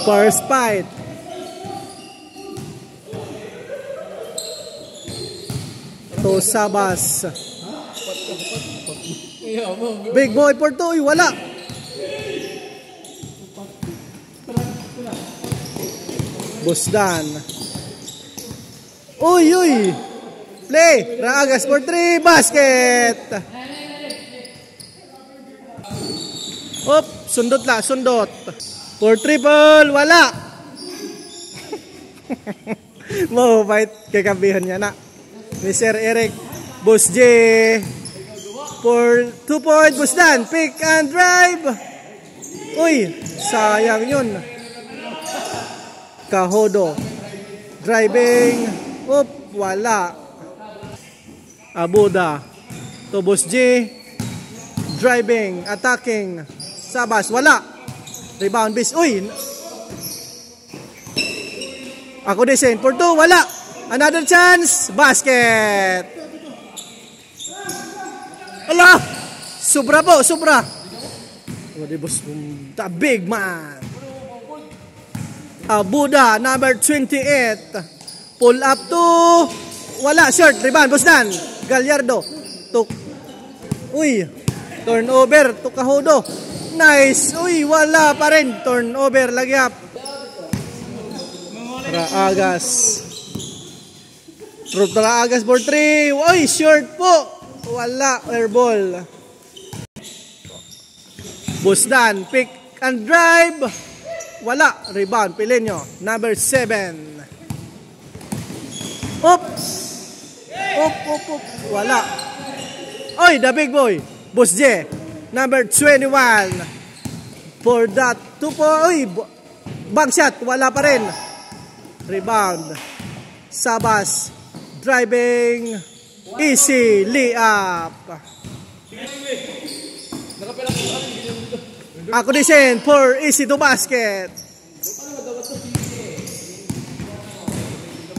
First fight. To Sabas. Big boy for two. Wala. Busdan. Uy, uy. Play. Raagas for 3. Basket. Op, sundot la, sundot. For triple. Wala. Mau fight kekabihan niya na. Mr. Eric. Boss J. For 2 point. Busdan. Pick and drive. Uy, sayang yun. Kahodo. Driving. Up, wala. Abuda. To Boss G. Driving. Attacking. Sabas, wala. Rebound bis. Uy. Ako design. For 2, wala. Another chance. Basket. Ala. Sobra po, sobra. The big man. Abuda, number 28. Pull up to. Wala, short. Rebound, Busdan. Gallardo. Uy. Turnover to Kahodo. Nice. Uy, wala pa rin. Turnover, lagyap. Raagas. Raagas for 3. Uy, short po. Wala, airball. Busdan, pick and drive. Wala, rebound, Pilenyo, number 7. Oops. Up, wala. Oy, the big boy, Boss J, number 21. For that 2 po, oy, bank shot, wala pa rin. Rebound. Sabas, driving, easy, layup. Ako design for easy to basket.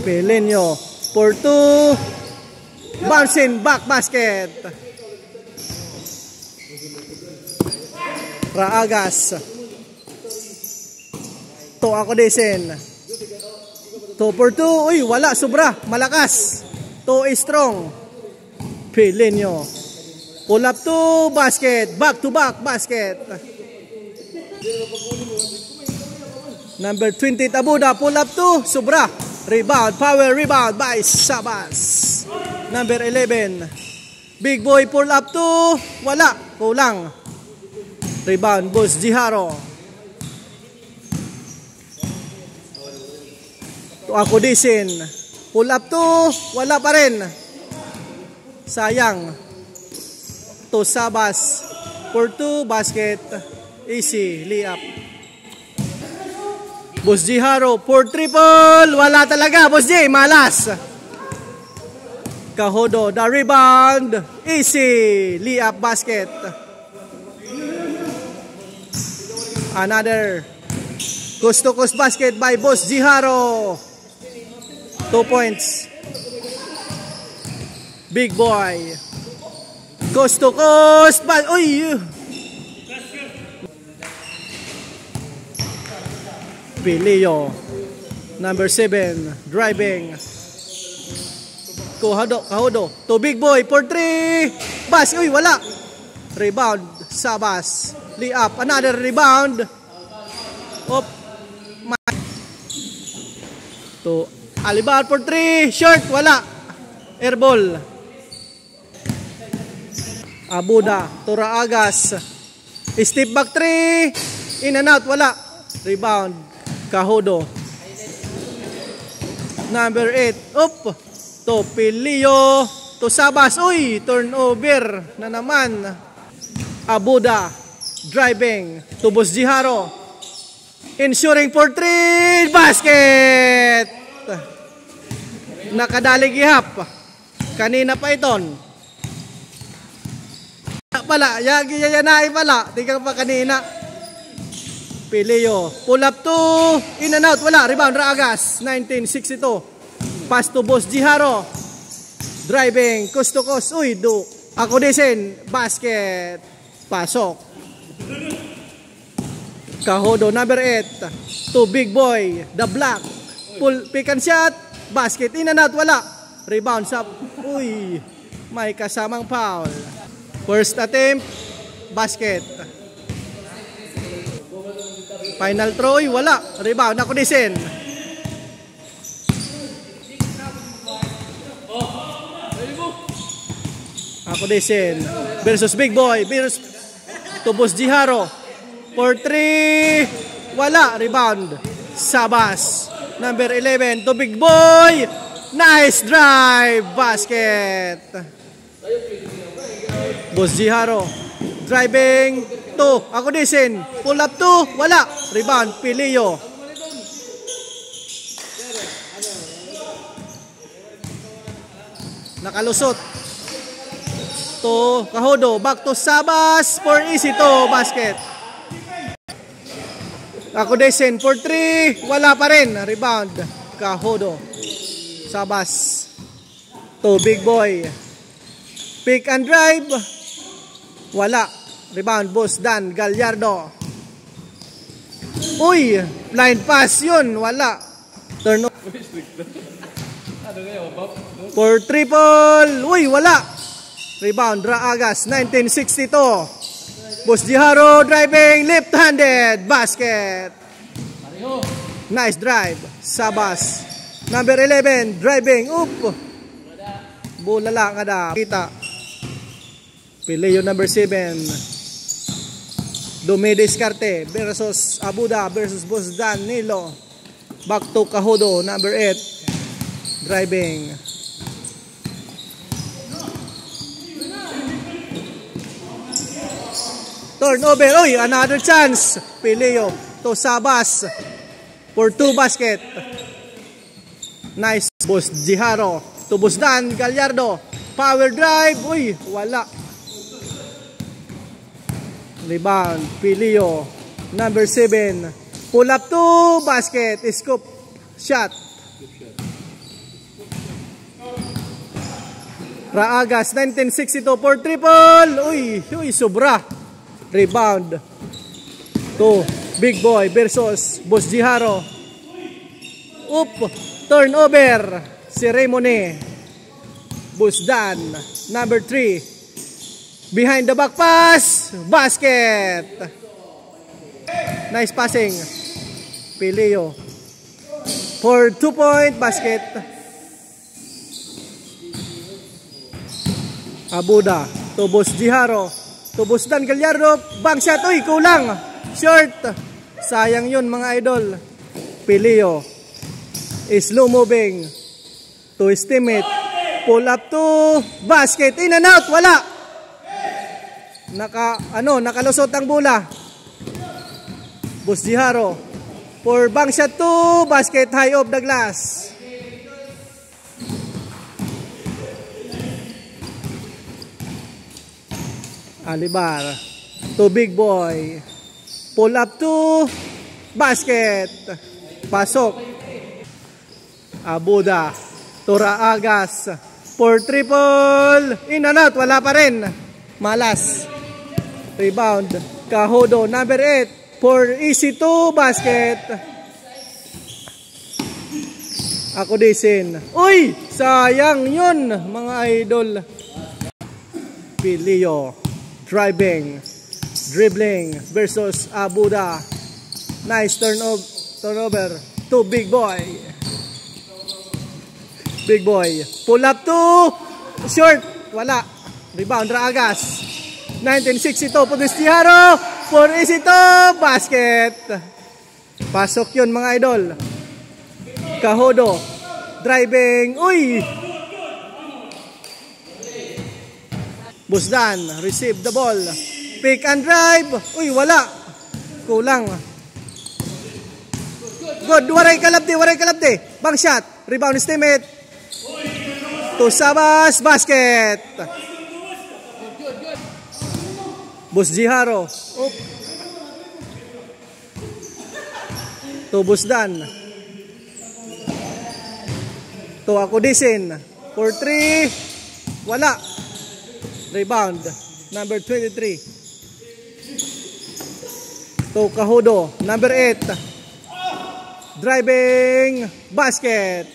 Pilenyo for 2. Bouncing back basket. Raagas. To ako design. 2 for 2. Uy, wala, sobra. Malakas. 2 is strong. Pilenyo. Pull up to basket. Back to back basket. Number 20 Abuda. Pull up to. Sobra. Rebound. Power rebound by Sabas. Number 11. Big boy pull up to. Wala. Kulang. Rebound. Boss Jiharo. To ako disin. Pull up to. Wala pa rin. Sayang. To Sabas. For 2 basket. Easy. Layup. Boss Jiharo. For triple. Wala talaga. Boss J. Malas. Kahodo. The rebound. Easy. Layup basket. Another. Coast to coast basket by Boss Jiharo. 2 points. Big boy. Coast to coast. Uy. Pilio. Number 7. Driving. Kahodo. To big boy. For 3. Bas. Uy, wala. Rebound. Sabas. Layup. Another rebound. Op. To Alibal for 3. Short. Wala. Airball. Abuda. To Raagas. Step back 3. In and out. Wala. Rebound. Kahodo. Number 8. Up. To Pilio. To Sabas. Uy. Turnover na naman. Abuda. Driving. To Boss Jiharo. Ensuring for 3. Basket. Nakadalig ihap. Kanina pa iton. Pala. Yayanay pala. Tingnan pa kanina. Pilio. Pull up to. In and out. Wala. Rebound. Raagas. 1962. Pass to Boss Jiharo. Driving. Coast to coast. Uy. Do. Ako desin. Basket. Pasok. Kahodo, number 8. To Big Boy, the black. Pull, pick and shot. Basket, in and out, wala. Rebound sa, uy, may kasamang foul. First attempt, basket. Final throw, wala. Rebound, ako disin. Ako disin. Versus Big Boy. Versus Tubos Jiharo. For 3. Wala. Rebound. Sabas. Number 11 to Big Boy. Nice drive. Basket. Bos Jiharo. Driving. 2. Ako disin. Pull up 2. Wala. Rebound. Pilio. Nakalusot. To Kahodo. Back to Sabas. For easy to basket. Ako disin. For 3. Wala pa rin. Rebound. Kahodo. Sabas. To Big Boy. Pick and drive. Wala. Rebound. Boss Dan Gallardo. Uy. Blind pass yun. Wala. Turn off. For triple. Uy. Wala. Rebound. Raagas. 1962. Boss Jiharo driving. Left-handed. Basket. Nice drive. Sabas. Number 11. Driving. Oop. Bulala nga da. Kita. Pileo number 7. Dumidiscarte versus Abuda versus Boss Danilo. Back to Kahodo number 8. Driving. Turnover. Oy, another chance. Pileo to Sabas for 2 basket. Nice. Boss Jiharo to Boss Dan Gallardo. Power drive. Uy, wala. Rebound. Pilio. Number 7. Pull up 2. Basket. Scoop. Shot. Raagas. 1962 for triple. Uy, sobra. Rebound. To Big Boy versus Boss Jiharo. Oop. Turnover. Si Raymone. Boss Dan. Number 3. Behind the back pass. Basket. Nice passing. Pileo. For 2-point basket. Abuda. To Boss Jiharo. To Boss Dan Gallardo. Bank shot. Uy, kulang. Short. Sayang yun mga idol. Pileo. Slow moving. To his teammate. Pull up to basket. In and out. Wala. Nakalusot ang bola. Boss Jiharo. For bank shot to basket. High off the glass. Alibar. To Big Boy. Pull up to basket. Pasok. Abuda. To Raagas. For triple. In and out. Wala pa rin. Malas. Rebound. Kahodo. Number 8. For easy to basket. Ako disin. Uy! Sayang yun mga idol. Pilio. Driving. Dribbling. Versus Abuda. Nice turnover. To Big Boy. Big Boy. Pull up to short. Wala. Rebound. Raagas. 1962 po Boss Jiharo. For easy to basket. Pasok yun mga idol. Kahodo. Driving. Uy! Boss Dan. Receive the ball. Pick and drive. Uy, wala. Kulang. Good. Waray kalabdi. Bang shot. Rebound is teammate. To Sabas. Basket. Boss Jiharo. Oop. To Boss Dan. To ako disin. For 3. Wala. Rebound. Number 23. to Cahudo. Number 8. Driving basket.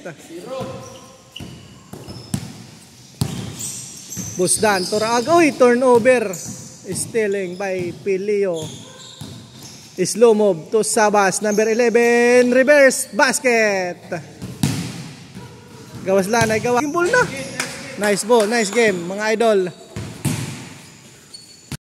Busdan to Raag. Uy, turnover. Stealing by Pilio. Slow move to Sabas. Number 11. Reverse basket. Gawas lang ay gawa. Ball na. Nice ball. Nice game mga idol.